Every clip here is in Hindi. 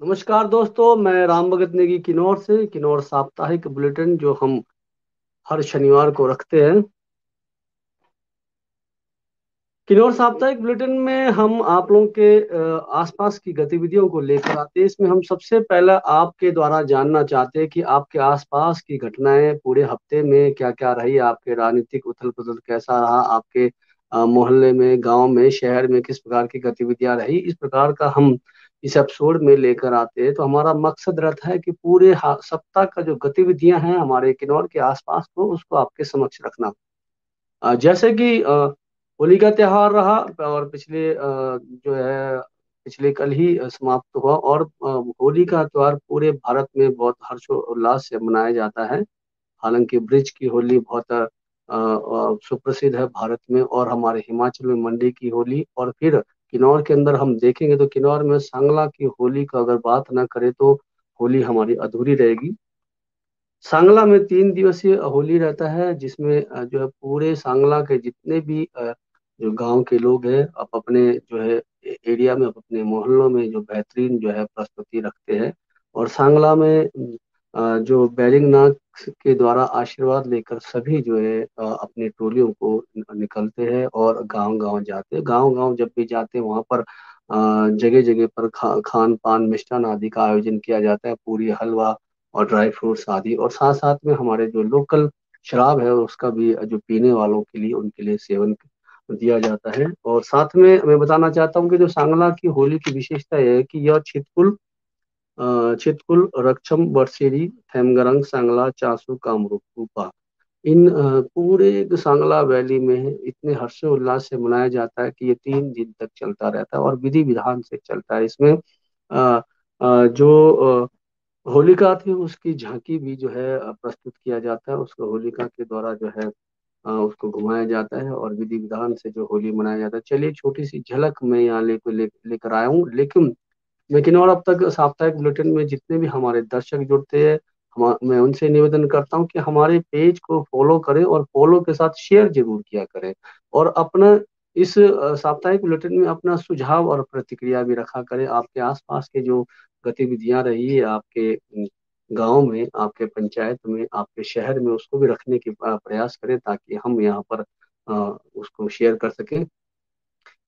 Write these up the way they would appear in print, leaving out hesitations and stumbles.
नमस्कार दोस्तों, मैं राम भगत नेगी किन्नौर से। किन्नौर साप्ताहिक बुलेटिन जो हम हर शनिवार को रखते हैं। किन्नौर साप्ताहिक बुलेटिन में हम आप लोगों के आसपास की गतिविधियों को लेकर आते हैं। इसमें हम सबसे पहले आपके द्वारा जानना चाहते हैं कि आपके आसपास की घटनाएं पूरे हफ्ते में क्या क्या रही, आपके राजनीतिक उथल पुथल कैसा रहा, आपके मोहल्ले में, गांव में, शहर में किस प्रकार की गतिविधियां रही। इस प्रकार का हम इस एपिसोड में लेकर आते हैं। तो हमारा मकसद रहता है कि पूरे सप्ताह का जो गतिविधियां हैं हमारे किन्नौर के आसपास को उसको आपके समक्ष रखना। जैसे कि होली का त्योहार रहा और जो है पिछले कल ही समाप्त हुआ। और होली का त्योहार पूरे भारत में बहुत हर्षोल्लास से मनाया जाता है। हालांकि ब्रिज की होली बहुत सुप्रसिद्ध है भारत में, और हमारे हिमाचल में मंडी की होली। और फिर किन्नौर के अंदर हम देखेंगे तो किन्नौर में सांगला की होली का अगर बात ना करें तो होली हमारी अधूरी रहेगी। सांगला में 3 दिवसीय होली रहता है, जिसमें जो है पूरे सांगला के जितने भी जो गांव के लोग हैं आप अपने जो है एरिया में, आप अपने मोहल्लों में जो बेहतरीन जो है प्रस्तुति रखते हैं। और सांगला में जो बैरिंगनाथ के द्वारा आशीर्वाद लेकर सभी जो है अपनी टोलियों को निकलते हैं और गांव गांव जाते हैं। गांव गांव जब भी जाते हैं वहां पर जगह जगह पर खान पान मिष्ठान आदि का आयोजन किया जाता है, पूरी हलवा और ड्राई फ्रूट्स आदि। और साथ साथ में हमारे जो लोकल शराब है उसका भी जो पीने वालों के लिए उनके लिए सेवन दिया जाता है। और साथ में मैं बताना चाहता हूँ कि जो सांगला की होली की विशेषता यह है कि यह छितकुल, रक्षम, बरसेरी, थेमगरंग, सांगला, चासू, कामरूप, रूपा, इन पूरे सांगला वैली में इतने हर्षोल्लास से मनाया जाता है कि ये 3 दिन तक चलता रहता है और विधि विधान से चलता है। इसमें जो होलिका थी उसकी झांकी भी जो है प्रस्तुत किया जाता है। उसको होलिका के द्वारा जो है उसको घुमाया जाता है और विधि विधान से जो होली मनाया जाता है। चलिए छोटी सी झलक मैं यहाँ लेकर आया हूँ। लेकिन और अब तक साप्ताहिक बुलेटिन में जितने भी हमारे दर्शक जुड़ते हैं, मैं उनसे निवेदन करता हूँ कि हमारे पेज को फॉलो करें और फॉलो के साथ शेयर जरूर किया करें। और अपना इस साप्ताहिक बुलेटिन में अपना सुझाव और प्रतिक्रिया भी रखा करें। आपके आसपास के जो गतिविधियां रही है आपके गांव में, आपके पंचायत में, आपके शहर में, उसको भी रखने की प्रयास करें ताकि हम यहाँ पर उसको शेयर कर सकें।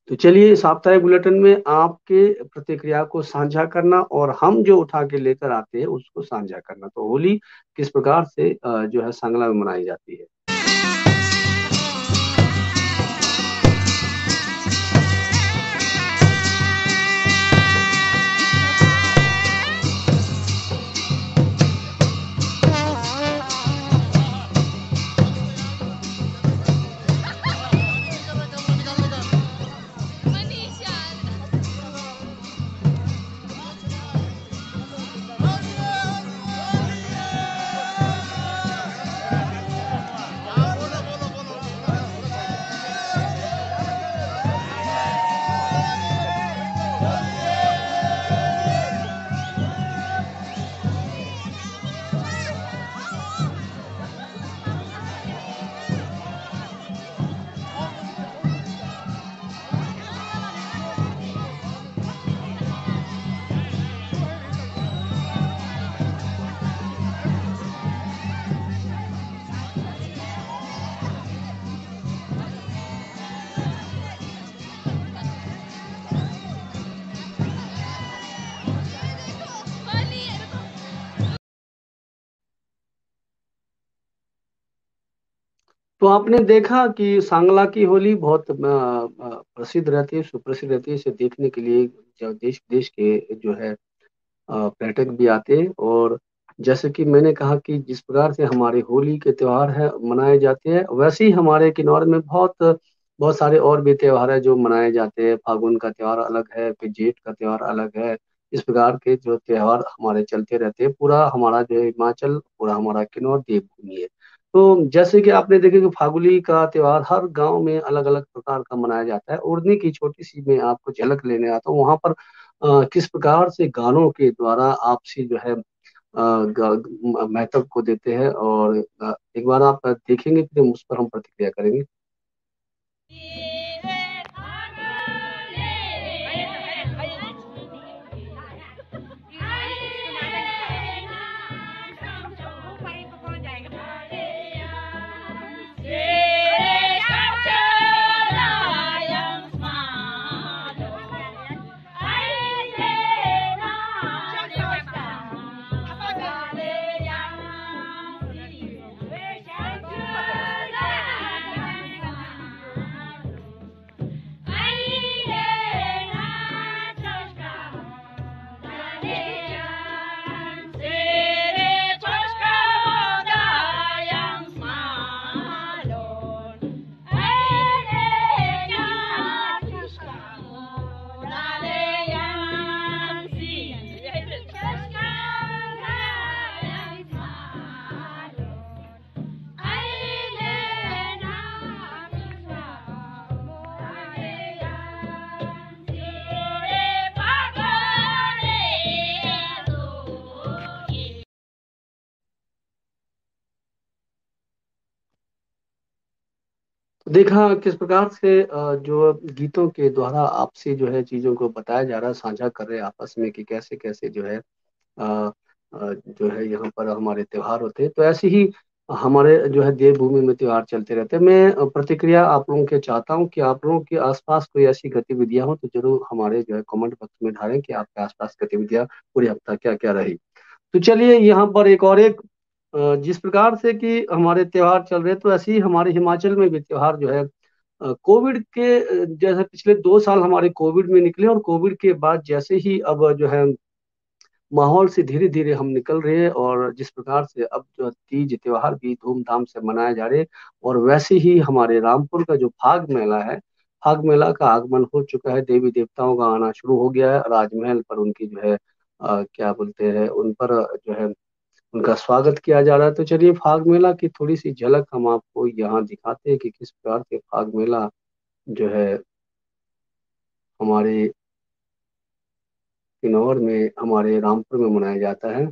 तो चलिए साप्ताहिक बुलेटिन में आपके प्रतिक्रिया को साझा करना और हम जो उठा के लेकर आते हैं उसको साझा करना। तो होली किस प्रकार से जो है सांगला में मनाई जाती है। तो आपने देखा कि सांगला की होली बहुत प्रसिद्ध रहती है, सुप्रसिद्ध रहती है। इसे देखने के लिए जो देश विदेश के जो है पर्यटक भी आते हैं। और जैसे कि मैंने कहा कि जिस प्रकार से हमारे होली के त्योहार है मनाए जाते हैं, वैसे ही हमारे किन्नौर में बहुत बहुत सारे और भी त्योहार है जो मनाए जाते हैं। फागुन का त्योहार अलग है, फिर जेठ का त्योहार अलग है। इस प्रकार के जो त्योहार हमारे चलते रहते हैं। पूरा हमारा जो है हिमाचल, पूरा हमारा किन्नौर देवभूमि है। तो जैसे कि आपने देखे कि फागुली का त्योहार हर गांव में अलग अलग प्रकार का मनाया जाता है। उड़ने की छोटी सी मैं आपको झलक लेने आता हूँ। वहां पर किस प्रकार से गानों के द्वारा आपसी जो है महत्व को देते हैं। और एक बार आप देखेंगे फिर उस पर हम प्रतिक्रिया करेंगे। देखा किस प्रकार से जो गीतों के द्वारा आपसी जो है चीजों को बताया जा रहा है, साझा कर रहे हैं आपस में कि कैसे कैसे जो है जो है यहाँ पर हमारे त्योहार होते हैं। तो ऐसे ही हमारे जो है देवभूमि में त्योहार चलते रहते हैं। मैं प्रतिक्रिया आप लोगों के चाहता हूँ कि आप लोगों के आसपास कोई ऐसी गतिविधियां हो तो जरूर हमारे जो है कमेंट बॉक्स में डालें कि आपके आसपास गतिविधियां पूरे हफ्ता क्या क्या रही। तो चलिए यहाँ पर एक जिस प्रकार से कि हमारे त्योहार चल रहे हैं, तो ऐसे ही हमारे हिमाचल में भी त्योहार जो है कोविड के जैसे पिछले 2 साल हमारे कोविड में निकले, और कोविड के बाद जैसे ही अब जो है माहौल से धीरे धीरे हम निकल रहे हैं, और जिस प्रकार से अब जो तीज त्योहार भी धूमधाम से मनाए जा रहे हैं, और वैसे ही हमारे रामपुर का जो फाग मेला है, फाग मेला का आगमन हो चुका है, देवी देवताओं का आना शुरू हो गया है, राजमहल पर उनकी जो है क्या बोलते हैं, उन पर जो है उनका स्वागत किया जा रहा है। तो चलिए फाग मेला की थोड़ी सी झलक हम आपको यहाँ दिखाते हैं कि किस प्रकार से फाग मेला जो है हमारे किन्नौर में, हमारे रामपुर में मनाया जाता है।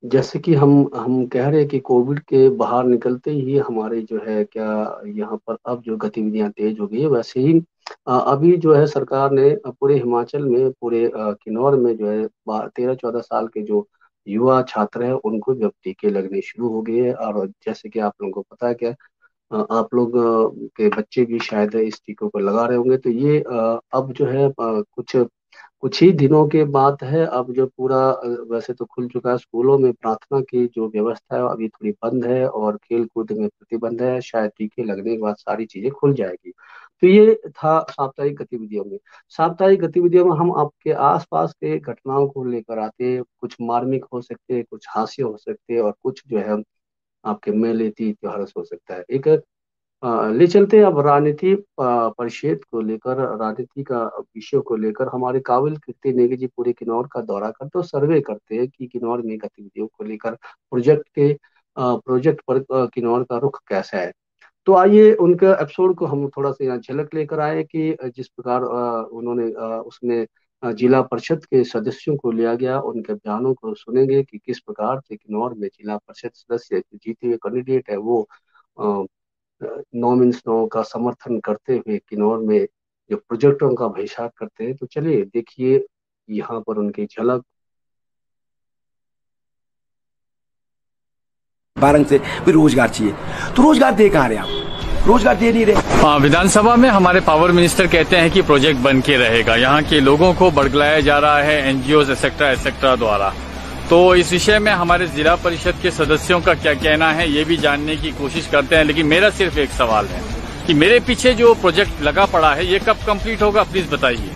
जैसे कि हम कह रहे हैं कि कोविड के बाहर निकलते ही हमारे जो है क्या यहाँ पर अब जो गतिविधियां तेज हो गई है, वैसे ही अभी जो है सरकार ने पूरे हिमाचल में, पूरे किन्नौर में जो है 13-14 साल के जो युवा छात्र हैं उनको भी अब टीके लगने शुरू हो गए हैं। और जैसे कि आप लोगों को पता है क्या, आप लोग के बच्चे भी शायद इस टीकों को लगा रहे होंगे। तो ये अब जो है कुछ कुछ ही दिनों के बाद है, अब जो पूरा वैसे तो खुल चुका है, स्कूलों में प्रार्थना की जो व्यवस्था है अभी थोड़ी बंद है, और खेल कूद में प्रतिबंध है, शायद टीके लगने के बाद सारी चीजें खुल जाएगी। तो ये था साप्ताहिक गतिविधियों में। साप्ताहिक गतिविधियों में हम आपके आसपास के घटनाओं को लेकर आते हैं, कुछ मार्मिक हो सकते हैं, कुछ हास्य हो सकते हैं, और कुछ जो है आपके मेले तीज त्योहार हो सकता है। एक ले चलते हैं अब राजनीति परिषद को लेकर, राजनीति का विषयों को लेकर हमारे काबिल कीर्ति नेगी जी पूरे किन्नौर का दौरा करते और सर्वे करते हैं कि किन्नौर में गतिविधियों को लेकर प्रोजेक्ट पर किन्नौर का रुख कैसा है। तो आइए उनका एपिसोड को हम थोड़ा सा यहाँ झलक लेकर आए कि जिस प्रकार उन्होंने उसमें जिला परिषद के सदस्यों को लिया गया, उनके बयानों को सुनेंगे कि किस प्रकार से किन्नौर में जिला परिषद सदस्य जीते हुए कैंडिडेट है वो नो मीन्स नो का समर्थन करते हुए किन्नौर में जो प्रोजेक्टों का बहिष्कार करते हैं। तो चलिए देखिए यहाँ पर उनकी झलक। बारंग से भी रोजगार चाहिए, तो रोजगार दे कहाँ रहे आप? रोजगार दे नहीं रहे। विधानसभा में हमारे पावर मिनिस्टर कहते हैं कि प्रोजेक्ट बन के रहेगा, यहाँ के लोगों को बरगलाया जा रहा है एनजीओ एक्सेट्रा द्वारा। तो इस विषय में हमारे जिला परिषद के सदस्यों का क्या कहना है ये भी जानने की कोशिश करते हैं। लेकिन मेरा सिर्फ एक सवाल है कि मेरे पीछे जो प्रोजेक्ट लगा पड़ा है ये कब कंप्लीट होगा, प्लीज बताइए।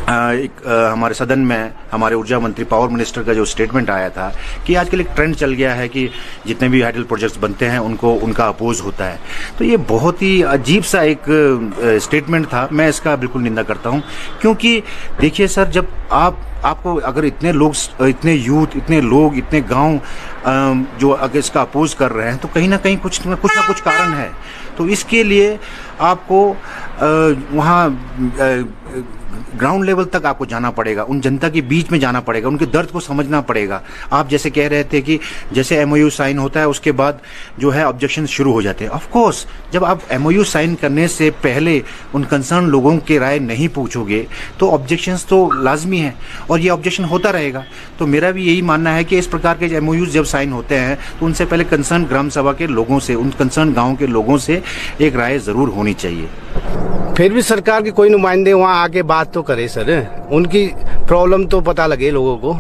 हमारे सदन में हमारे ऊर्जा मंत्री पावर मिनिस्टर का जो स्टेटमेंट आया था कि आजकल एक ट्रेंड चल गया है कि जितने भी हाइडल प्रोजेक्ट्स बनते हैं उनका अपोज होता है। तो ये बहुत ही अजीब सा एक स्टेटमेंट था। मैं इसका बिल्कुल निंदा करता हूं, क्योंकि देखिए सर, जब आपको अगर इतने लोग, इतने यूथ, इतने लोग, इतने गांव जो अगर इसका अपोज कर रहे हैं तो कहीं ना कहीं कुछ ना कुछ कारण है। तो इसके लिए आपको वहाँ ग्राउंड लेवल तक आपको जाना पड़ेगा, उन जनता के बीच में जाना पड़ेगा, उनके दर्द को समझना पड़ेगा। आप जैसे कह रहे थे कि जैसे एमओयू साइन होता है उसके बाद जो है ऑब्जेक्शन शुरू हो जाते हैं। ऑफ कोर्स, जब आप एमओयू साइन करने से पहले उन कंसर्न लोगों के राय नहीं पूछोगे तो ऑब्जेक्शंस तो लाजमी है और ये ऑब्जेक्शन होता रहेगा। तो मेरा भी यही मानना है कि इस प्रकार के एमओयूज जब साइन होते हैं तो उनसे पहले कंसर्न ग्राम सभा के लोगों से, उन कंसर्न गाँव के लोगों से एक राय जरूर होनी चाहिए। फिर भी सरकार के कोई नुमाइंदे वहाँ आके बात तो करे सर, उनकी प्रॉब्लम तो पता लगे लोगों को,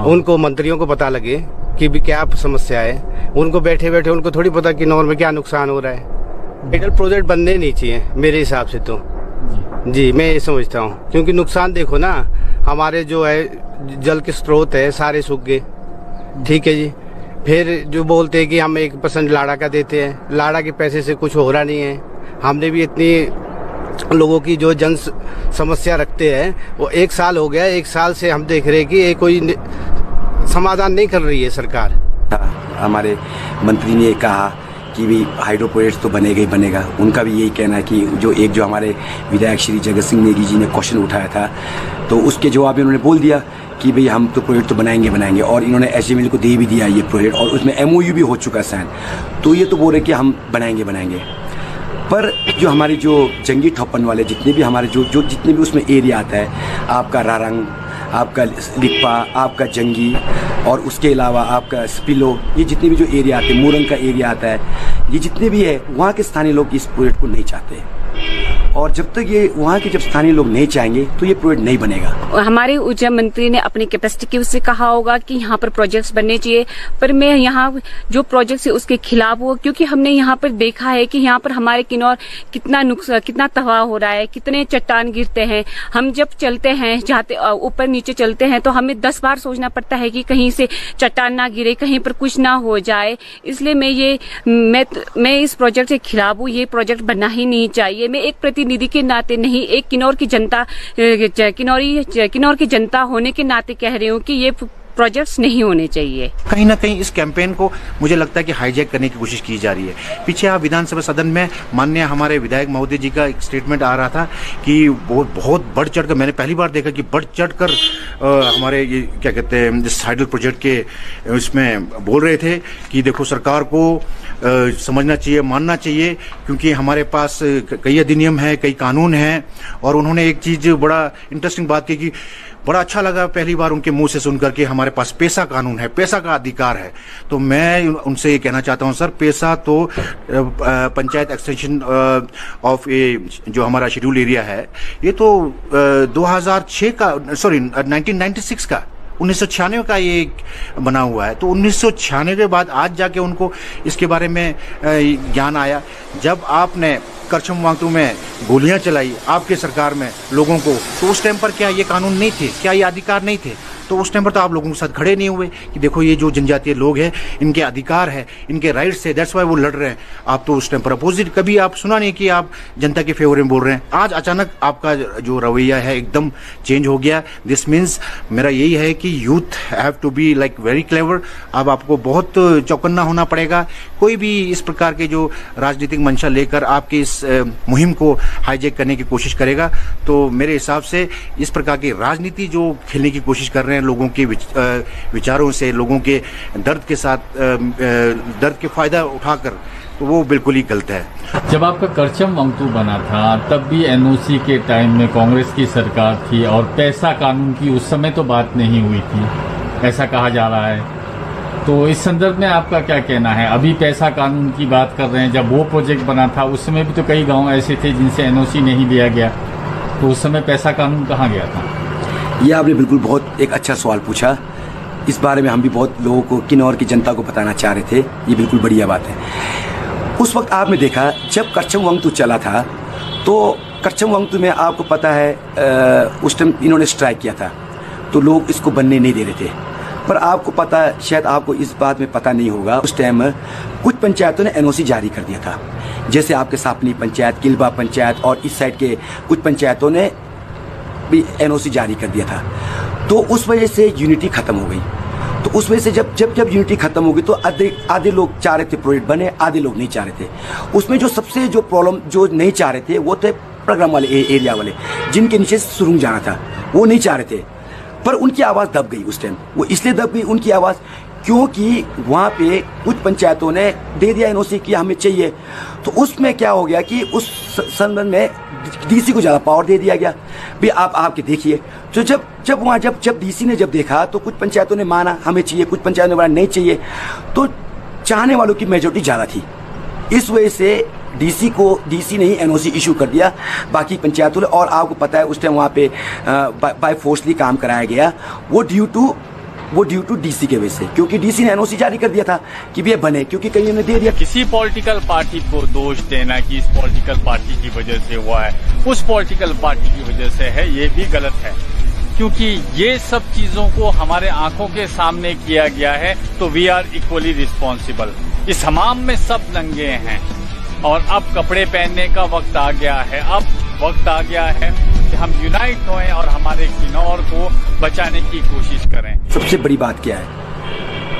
उनको मंत्रियों को पता लगे कि भी क्या समस्या है। उनको बैठे बैठे उनको थोड़ी पता कि नॉर्थ में क्या नुकसान हो रहा है। हाइडल प्रोजेक्ट बनने नहीं चाहिए मेरे हिसाब से तो जी, मैं ये समझता हूँ। क्योंकि नुकसान देखो ना, हमारे जो है जल के स्रोत है सारे सूख गए, ठीक है जी। फिर जो बोलते हैं कि हम 1% लाड़ा का देते हैं, लाड़ा के पैसे से कुछ हो रहा नहीं है। हमने भी इतनी लोगों की जो जन समस्या रखते हैं वो 1 साल हो गया, 1 साल से हम देख रहे हैं कि ये कोई समाधान नहीं कर रही है सरकार। हमारे मंत्री ने कहा कि भी हाइड्रो प्रोजेक्ट तो बनेगा ही बनेगा। उनका भी यही कहना है कि जो हमारे विधायक श्री जगत सिंह नेगी जी ने क्वेश्चन उठाया था तो उसके जवाब में उन्होंने बोल दिया कि भाई हम तो प्रोजेक्ट तो बनाएंगे और इन्होंने एसएमएल को दे भी दिया ये प्रोजेक्ट और उसमें एमओयू भी हो चुका है साइन। तो ये तो बोल रहे कि हम बनाएंगे। पर जो हमारी जो जंगी ठप्पन वाले जितने भी हमारे जो जितने भी उसमें एरिया आता है, आपका रारंग, आपका लिप्पा, आपका जंगी और उसके अलावा आपका स्पिलो, ये जितने भी जो एरिया आते हैं, मूरंग का एरिया आता है, ये जितने भी है वहाँ के स्थानीय लोग इस प्रोजेक्ट को नहीं चाहते। और जब तक ये वहाँ के जब स्थानीय लोग नहीं चाहेंगे तो ये प्रोजेक्ट नहीं बनेगा। हमारे ऊर्जा मंत्री ने अपनी कैपेसिटी से कहा होगा कि यहाँ पर प्रोजेक्ट्स बनने चाहिए, पर मैं यहाँ जो प्रोजेक्ट्स है उसके खिलाफ हूँ। क्योंकि हमने यहाँ पर देखा है कि यहाँ पर हमारे किन्नौर कितना तबाह हो रहा है, कितने चट्टान गिरते हैं। हम जब चलते हैं, जाते ऊपर नीचे चलते हैं तो हमें 10 बार सोचना पड़ता है कि कहीं से चट्टान ना गिरे, कहीं पर कुछ ना हो जाए। इसलिए मैं इस प्रोजेक्ट के खिलाफ हूँ। ये प्रोजेक्ट बनना ही नहीं चाहिए। मैं एक प्रतिनिधि के नाते नहीं, एक किन्नौर की जनता होने के नाते कह रही हूँ कि ये प्रोजेक्ट्स नहीं होने चाहिए। कहीं ना कहीं इस कैंपेन को मुझे लगता है कि हाईजैक करने की कोशिश की जा रही है। पीछे आप विधानसभा सदन में माननीय हमारे विधायक महोदय जी का एक स्टेटमेंट आ रहा था कि वो बहुत बढ़ चढ़कर, मैंने पहली बार देखा कि बढ़ चढ़कर हमारे ये क्या कहते हैं इस हाइडल प्रोजेक्ट के इसमें बोल रहे थे कि देखो सरकार को समझना चाहिए, मानना चाहिए, क्योंकि हमारे पास कई अधिनियम है, कई कानून हैं। और उन्होंने एक चीज बड़ा इंटरेस्टिंग बात की कि बड़ा अच्छा लगा पहली बार उनके मुंह से सुनकर के हमारे पास पैसा कानून है, पैसा का अधिकार है। तो मैं उनसे ये कहना चाहता हूं सर, पैसा तो पंचायत एक्सटेंशन ऑफ ए जो हमारा शेड्यूल एरिया है ये तो 2006 का 1996 का 1996 का ये बना हुआ है। तो 1996 के बाद आज जाके उनको इसके बारे में ज्ञान आया। जब आपने करछम वांगतू में गोलियां चलाई आपके सरकार में लोगों को, तो उस टाइम पर क्या ये कानून नहीं थे, क्या ये अधिकार नहीं थे? तो उस टाइम पर तो आप लोगों के साथ खड़े नहीं हुए कि देखो ये जो जनजातीय लोग हैं इनके अधिकार है, इनके राइट्स है, दैट्स वाई वो लड़ रहे हैं। आप तो उस टाइम पर अपोजिट, कभी आप सुना नहीं कि आप जनता के फेवर में बोल रहे हैं। आज अचानक आपका जो रवैया है एकदम चेंज हो गया। दिस मीन्स मेरा यही है कि youth have to be like very clever. अब आपको बहुत चौकन्ना होना पड़ेगा। कोई भी इस प्रकार के जो राजनीतिक मंशा लेकर आपकी इस मुहिम को हाईजैक करने की कोशिश करेगा तो मेरे हिसाब से इस प्रकार की राजनीति जो खेलने की कोशिश कर रहे हैं लोगों के विचारों से, लोगों के दर्द के साथ दर्द के फायदा उठाकर, तो वो बिल्कुल ही गलत है। जब आपका करछम वांगतू बना था तब भी एनओसी के टाइम में कांग्रेस की सरकार थी और पैसा कानून की उस समय तो बात नहीं हुई थी, ऐसा कहा जा रहा है। तो इस संदर्भ में आपका क्या कहना है? अभी पैसा कानून की बात कर रहे हैं, जब वो प्रोजेक्ट बना था उस समय भी तो कई गांव ऐसे थे जिनसे एनओसी नहीं लिया गया, तो उस समय पैसा कानून कहाँ गया था? ये आपने बिल्कुल बहुत एक अच्छा सवाल पूछा। इस बारे में हम भी बहुत लोगों को, किन्नौर की जनता को बताना चाह रहे थे। ये बिल्कुल बढ़िया बात है। उस वक्त आपने देखा जब करछम वंगतु चला था, तो करछम वंगतु में आपको पता है उस टाइम इन्होंने स्ट्राइक किया था, तो लोग इसको बनने नहीं दे रहे थे। पर आपको पता, शायद आपको इस बात में पता नहीं होगा, उस टाइम कुछ पंचायतों ने एनओसी जारी कर दिया था। जैसे आपके सापनी पंचायत, किलबा पंचायत और इस साइड के कुछ पंचायतों ने भी एनओसी जारी कर दिया था। तो उस वजह से यूनिटी खत्म हो गई। तो उस वजह से जब यूनिटी खत्म हो गई तो आधे लोग चाह रहे थे प्रोजेक्ट बने, आधे लोग नहीं चाह रहे थे। उसमें जो सबसे जो प्रॉब्लम जो नहीं चाह रहे थे वो थे प्रोग्राम वाले एरिया वाले, जिनके नीचे सुरुंग जाना था, वो नहीं चाह रहे थे। पर उनकी आवाज़ दब गई उस टाइम। वो इसलिए दब गई उनकी आवाज़ क्योंकि वहाँ पे कुछ पंचायतों ने दे दिया एनओसी कि हमें चाहिए। तो उसमें क्या हो गया कि उस संबंध में डीसी को ज़्यादा पावर दे दिया गया, भी आप आपके देखिए। तो जब डीसी ने जब देखा तो कुछ पंचायतों ने माना हमें चाहिए, कुछ पंचायतों ने बोला नहीं चाहिए। तो चाहने वालों की मेजोरिटी ज़्यादा थी, इस वजह से डीसी ने ही एनओसी इशू कर दिया बाकी पंचायतों ने। और आपको पता है उस टाइम वहाँ पे बाय फोर्सली काम कराया गया, वो ड्यू टू डीसी के वजह से, क्योंकि डीसी ने एनओसी जारी कर दिया था कि ये बने, क्योंकि कहीं ने दे दिया। किसी पॉलिटिकल पार्टी को दोष देना कि इस पॉलिटिकल पार्टी की वजह से हुआ है, उस पॉलिटिकल पार्टी की वजह से है, ये भी गलत है। क्योंकि ये सब चीजों को हमारे आंखों के सामने किया गया है, तो वी आर इक्वली रिस्पॉन्सिबल। इस हमाम में सब नंगे हैं और अब कपड़े पहनने का वक्त आ गया है। अब वक्त आ गया है कि हम यूनाइट होएं और हमारे किन्नौर को बचाने की कोशिश करें। सबसे बड़ी बात क्या है,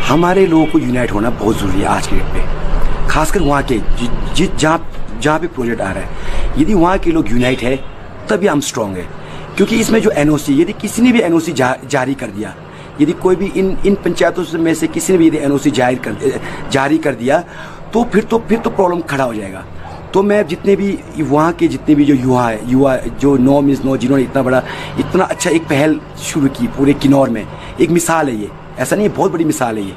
हमारे लोगों को यूनाइट होना बहुत जरूरी है आज के डेट पे, खासकर वहाँ के जहाँ पे प्रोजेक्ट आ रहा है। यदि वहाँ के लोग यूनाइट है तभी हम स्ट्रांग है। क्योंकि इसमें जो एनओसी, यदि किसी ने भी एनओसी जारी कर दिया, यदि कोई भी इन पंचायतों में से किसी ने भी यदि एनओसी जारी कर दिया, तो फिर तो प्रॉब्लम खड़ा हो जाएगा। तो मैं जितने भी वहाँ के जितने भी जो युवा जो 9 मीन्स 9 जिन्होंने इतना अच्छा एक पहल शुरू की पूरे किन्नौर में, एक मिसाल है ये, ऐसा नहीं है, बहुत बड़ी मिसाल है ये।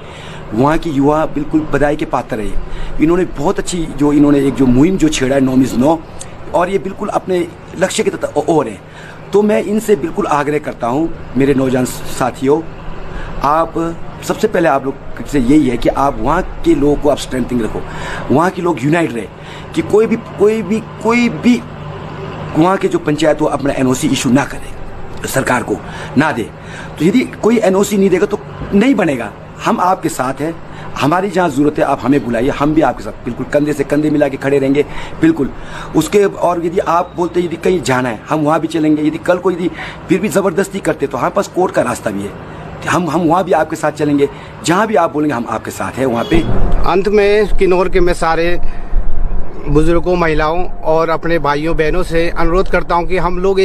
वहाँ की युवा बिल्कुल बधाई के पात्र है। इन्होंने बहुत अच्छी इन्होंने एक जो मुहिम जो छेड़ा है 9 मीन्स 9, और ये बिल्कुल अपने लक्ष्य की तरफ और है। तो मैं इनसे बिल्कुल आग्रह करता हूँ, मेरे नौजवान साथियों, आप सबसे पहले आप लोग से यही है कि आप वहाँ के लोगों को आप स्ट्रेंथिंग रखो, वहाँ के लोग यूनाइट रहे, कि कोई भी वहाँ के जो पंचायत वो अपना एनओसी इशू ना करे, सरकार को ना दे। तो यदि कोई एनओसी नहीं देगा तो नहीं बनेगा। हम आपके साथ हैं, हमारी जहाँ जरूरत है आप हमें बुलाइए, हम भी आपके साथ बिल्कुल कंधे से कंधे मिला के खड़े रहेंगे बिल्कुल उसके। और यदि आप बोलते यदि कहीं जाना है हम वहाँ भी चलेंगे। यदि कल को यदि फिर भी ज़बरदस्ती करते तो हमारे पास कोर्ट का रास्ता भी है, हम वहाँ भी आपके साथ चलेंगे, जहाँ भी आप बोलेंगे हम आपके साथ हैं वहाँ पे। अंत में किन्नौर के मैं सारे बुजुर्गों, महिलाओं और अपने भाइयों बहनों से अनुरोध करता हूँ कि हम लोग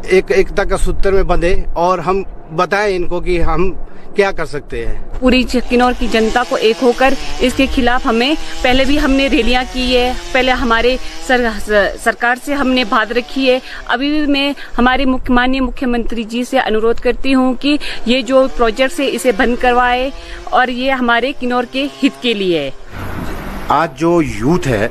एकता का सूत्र में बंधे और हम बताएं इनको कि हम क्या कर सकते हैं। पूरी किन्नौर की जनता को एक होकर इसके खिलाफ हमें पहले भी हमने रैलियां की है, पहले हमारे सरकार से हमने बात रखी है। अभी भी मैं हमारे माननीय मुख्यमंत्री जी से अनुरोध करती हूं कि ये जो प्रोजेक्ट है इसे बंद करवाए और ये हमारे किन्नौर के हित के लिए है। आज जो यूथ है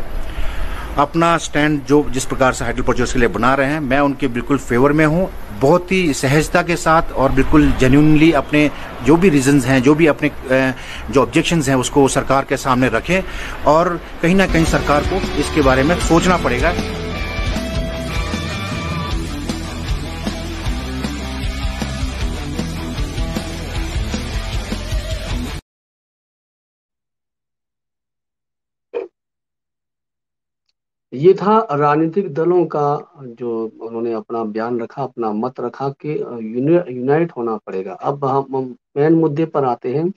अपना स्टैंड जो जिस प्रकार से हाइडल प्रोजेक्ट्स के लिए बना रहे हैं, मैं उनके बिल्कुल फेवर में हूं। बहुत ही सहजता के साथ और बिल्कुल जेन्युइनली अपने जो भी रीजंस हैं, जो भी अपने जो ऑब्जेक्शंस हैं उसको सरकार के सामने रखें, और कहीं ना कहीं सरकार को इसके बारे में सोचना पड़ेगा। ये था राजनीतिक दलों का जो उन्होंने अपना बयान रखा, अपना मत रखा कि यूनाइट होना पड़ेगा। अब हम मेन मुद्दे पर आते हैं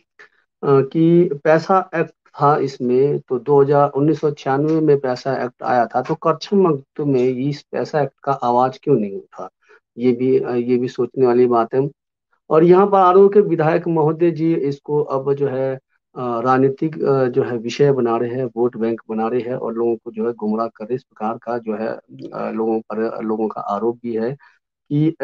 कि पैसा एक्ट था इसमें, तो 1996 में पैसा एक्ट आया था, तो करछम एक्ट में इस पैसा एक्ट का आवाज क्यों नहीं उठा? ये भी सोचने वाली बात है। और यहाँ पर आरोप के विधायक महोदय जी इसको अब जो है राजनीतिक जो है विषय बना रहे हैं, वोट बैंक बना रहे हैं और लोगों को जो है गुमराह कर इस प्रकार का जो है लोगों का आरोप भी है कि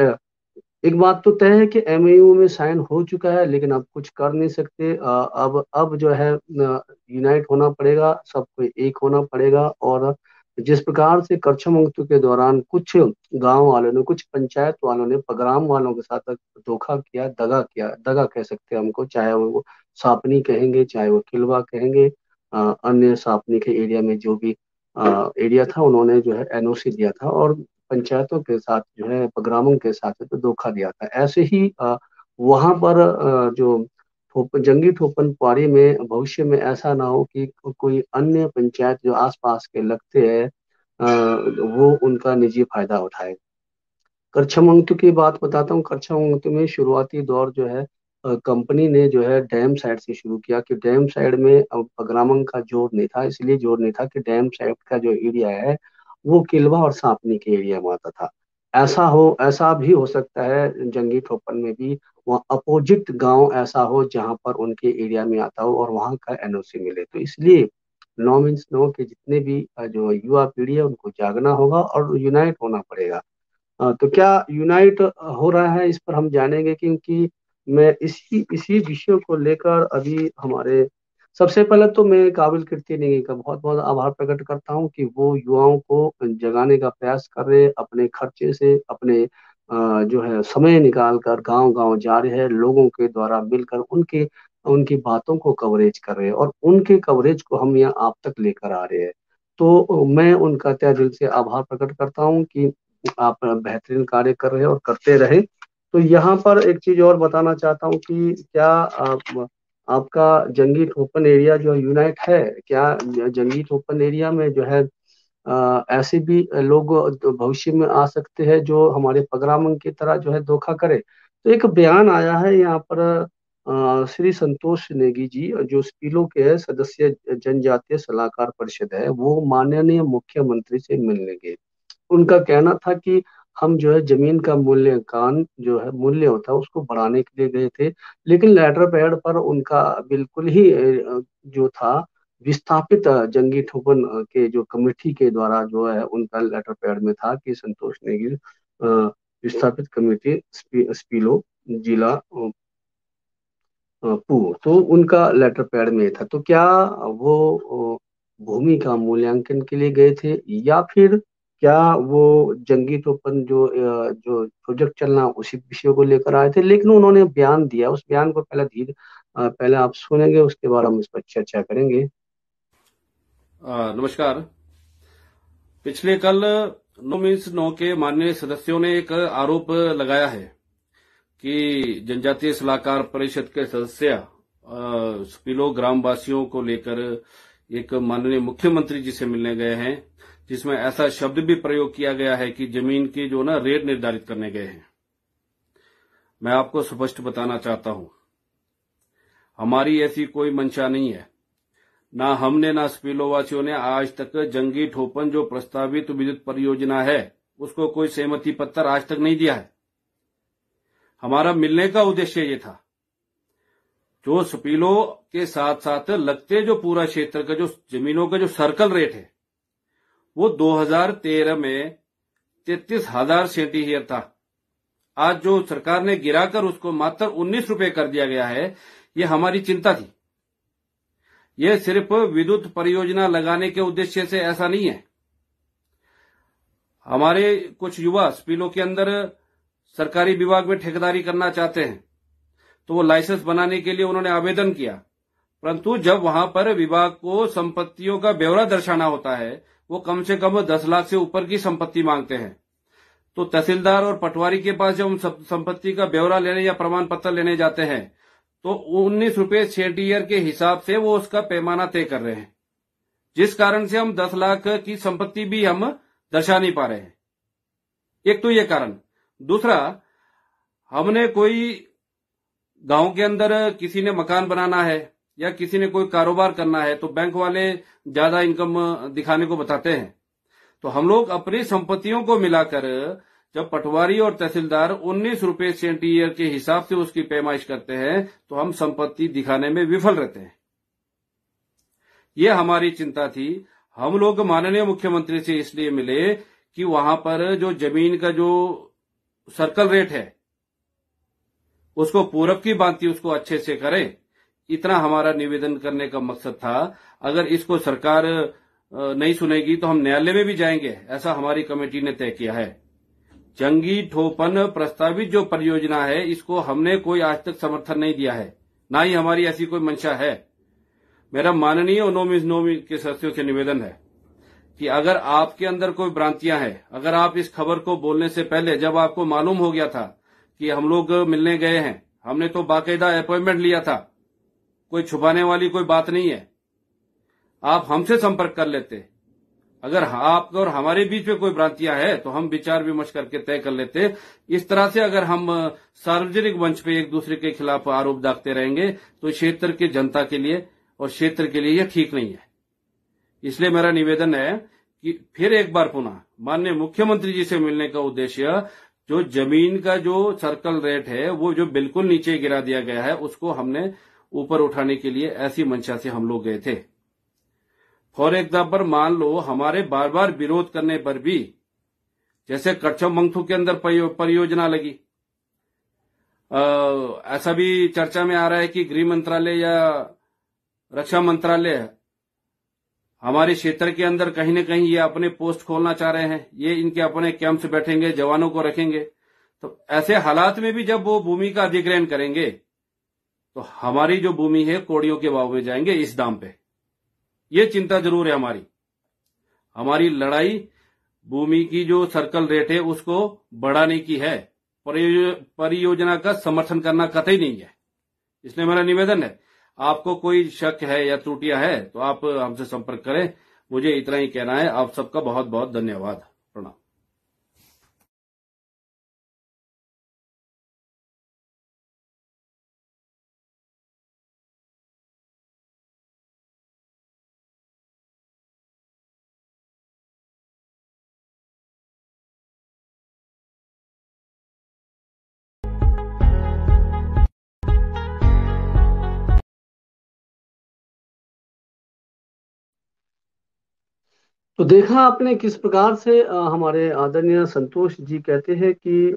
एक बात तो तय है कि एमओयू में साइन हो चुका है, लेकिन अब कुछ कर नहीं सकते। अब जो है यूनाइट होना पड़ेगा, सबको एक होना पड़ेगा। और जिस प्रकार से करछा मुक्ति के दौरान कुछ गांव वालों ने, कुछ पंचायत वालों ने पगराम वालों के साथ धोखा किया, दगा कह सकते हैं हमको, चाहे वो सापनी कहेंगे, चाहे वो किलवा कहेंगे, अन्य सापनी के एरिया में जो भी एरिया था, उन्होंने जो है एनओसी दिया था और पंचायतों के साथ जो है पगरामों के साथ तो धोखा दिया था। ऐसे ही वहां पर जो जंगी थोपन पारी में भविष्य में ऐसा ना हो कि कोई अन्य पंचायत जो आसपास के लगते हैं वो उनका निजी फायदा उठाए। करछमंगतु की बात बताता हूँ। करछमंगतु में शुरुआती दौर जो है कंपनी ने जो है डैम साइड से शुरू किया, कि डैम साइड में पगरामंग का जोर नहीं था, इसलिए जोर नहीं था कि डैम साइड का जो एरिया है वो किलवा और सांपनी के एरिया में आता था। ऐसा भी हो सकता है जंगी ठोपन में भी वहाँ अपोजिट गांव ऐसा हो जहां पर उनके एरिया में आता हो और वहां का एनओसी मिले। तो इसलिए 9 के जितने भी जो युवा पीढ़ी है उनको जागना होगा और यूनाइट होना पड़ेगा। तो क्या यूनाइट हो रहा है, इस पर हम जानेंगे, क्योंकि मैं इसी इसी विषय को लेकर अभी हमारे, सबसे पहले तो मैं काबिल कीर्ति नेगी का बहुत बहुत आभार प्रकट करता हूं कि वो युवाओं को जगाने का प्रयास कर रहे हैं, अपने खर्चे से, अपने जो है समय निकाल कर गांव गांव जा रहे हैं, लोगों के द्वारा मिलकर उनके उनकी बातों को कवरेज कर रहे हैं और उनके कवरेज को हम यहाँ आप तक लेकर आ रहे हैं। तो मैं उनका तहे दिल से आभार प्रकट करता हूँ कि आप बेहतरीन कार्य कर रहे हैं और करते रहे। तो यहाँ पर एक चीज और बताना चाहता हूँ कि क्या आपका जंगी ठोपन एरिया जो यूनाइट है, क्या जंगी ठोपन एरिया में जो है ऐसे भी लोग भविष्य में आ सकते हैं जो हमारे पगरामंग की तरह जो है धोखा करे? तो एक बयान आया है यहाँ पर श्री संतोष नेगी जी, जो स्पीलो के सदस्य जनजातीय सलाहकार परिषद है, वो माननीय मुख्यमंत्री से मिलने गए। उनका कहना था कि हम जो है जमीन का मूल्यांकन जो है मूल्य होता है उसको बढ़ाने के लिए गए थे, लेकिन लेटर पैड पर उनका बिल्कुल ही जो था विस्थापित जंगी ठोपन के जो कमेटी के द्वारा जो है उनका लेटर पैड में था कि संतोष नेगी विस्थापित कमेटी स्पीलो जिला पू, तो उनका लेटर पैड में था। तो क्या वो भूमि का मूल्यांकन के लिए गए थे, या फिर क्या वो जंगी टोपन जो प्रोजेक्ट चलना उसी विषय को लेकर आए थे? लेकिन उन्होंने बयान दिया, उस बयान को पहले आप सुनेंगे, उसके बाद हम इस पर चर्चा करेंगे। नमस्कार। पिछले कल 9 के माननीय सदस्यों ने एक आरोप लगाया है कि जनजातीय सलाहकार परिषद के सदस्य स्पीलो ग्रामवासियों को लेकर एक माननीय मुख्यमंत्री जी से मिलने गए हैं, जिसमें ऐसा शब्द भी प्रयोग किया गया है कि जमीन की जो ना रेट निर्धारित करने गए हैं। मैं आपको स्पष्ट बताना चाहता हूं, हमारी ऐसी कोई मंशा नहीं है। ना हमने ना स्पीलो वासियों ने आज तक जंगी ठोपन जो प्रस्तावित विद्युत परियोजना है उसको कोई सहमति पत्र आज तक नहीं दिया है। हमारा मिलने का उद्देश्य ये था, जो स्पीलो के साथ साथ लगते जो पूरा क्षेत्र का जो जमीनों का जो सर्कल रेट है वो 2013 में 33,000 सेंटीमीटर था। आज जो सरकार ने गिराकर उसको मात्र 19 रुपए कर दिया गया है, ये हमारी चिंता थी। यह सिर्फ विद्युत परियोजना लगाने के उद्देश्य से ऐसा नहीं है। हमारे कुछ युवा स्पीलो के अंदर सरकारी विभाग में ठेकेदारी करना चाहते हैं, तो वो लाइसेंस बनाने के लिए उन्होंने आवेदन किया, परंतु जब वहां पर विभाग को संपत्तियों का ब्यौरा दर्शाना होता है, वो कम से कम 10 लाख से ऊपर की संपत्ति मांगते हैं। तो तहसीलदार और पटवारी के पास जब हम संपत्ति का ब्यौरा लेने या प्रमाण पत्र लेने जाते हैं तो 19 रुपए सेंटीमीटर के हिसाब से वो उसका पैमाना तय कर रहे हैं, जिस कारण से हम 10 लाख की संपत्ति भी हम दर्शा नहीं पा रहे हैं। एक तो ये कारण। दूसरा, हमने कोई गांव के अंदर किसी ने मकान बनाना है या किसी ने कोई कारोबार करना है तो बैंक वाले ज्यादा इनकम दिखाने को बताते हैं। तो हम लोग अपनी संपत्तियों को मिलाकर जब पटवारी और तहसीलदार 19 रुपए सेंटीमीटर के हिसाब से उसकी पैमाइश करते हैं तो हम संपत्ति दिखाने में विफल रहते हैं। ये हमारी चिंता थी। हम लोग माननीय मुख्यमंत्री से इसलिए मिले कि वहां पर जो जमीन का जो सर्कल रेट है उसको पूरब की भांति उसको अच्छे से करें, इतना हमारा निवेदन करने का मकसद था। अगर इसको सरकार नहीं सुनेगी तो हम न्यायालय में भी जाएंगे, ऐसा हमारी कमेटी ने तय किया है। जंगी ठोपन प्रस्तावित जो परियोजना है, इसको हमने कोई आज तक समर्थन नहीं दिया है, ना ही हमारी ऐसी कोई मंशा है। मेरा माननीय और नोमी के सदस्यों से निवेदन है कि अगर आपके अंदर कोई भ्रांतियां हैं, अगर आप इस खबर को बोलने से पहले जब आपको मालूम हो गया था कि हम लोग मिलने गए हैं, हमने तो बाकायदा अपॉइंटमेंट लिया था, कोई छुपाने वाली कोई बात नहीं है, आप हमसे संपर्क कर लेते। अगर आप और हमारे बीच में कोई भ्रांतियां हैं तो हम विचार विमर्श करके तय कर लेते। इस तरह से अगर हम सार्वजनिक मंच पे एक दूसरे के खिलाफ आरोप दागते रहेंगे तो क्षेत्र की जनता के लिए और क्षेत्र के लिए यह ठीक नहीं है। इसलिए मेरा निवेदन है कि फिर एक बार पुनः माननीय मुख्यमंत्री जी से मिलने का उद्देश्य, जो जमीन का जो सर्कल रेट है वो जो बिल्कुल नीचे गिरा दिया गया है, उसको हमने ऊपर उठाने के लिए ऐसी मंशा से हम लोग गए थे। फॉर एग्जाम्पल मान लो हमारे बार बार विरोध करने पर भी, जैसे कच्छम मंगथू के अंदर परियोजना लगी, ऐसा भी चर्चा में आ रहा है कि गृह मंत्रालय या रक्षा मंत्रालय हमारे क्षेत्र के अंदर कहीं न कहीं ये अपने पोस्ट खोलना चाह रहे हैं, ये इनके अपने कैंप्स बैठेंगे, जवानों को रखेंगे। तो ऐसे हालात में भी जब वो भूमि का अधिग्रहण करेंगे तो हमारी जो भूमि है कौड़ियों के भाव में जाएंगे इस दाम पे। ये चिंता जरूर है हमारी। हमारी लड़ाई भूमि की जो सर्कल रेट है उसको बढ़ाने की है, परियोजना का समर्थन करना कतई नहीं है। इसलिए मेरा निवेदन है, आपको कोई शक है या त्रुटियां है तो आप हमसे संपर्क करें। मुझे इतना ही कहना है। आप सबका बहुत बहुत धन्यवाद। प्रणाम। तो देखा आपने किस प्रकार से हमारे आदरणीय संतोष जी कहते हैं कि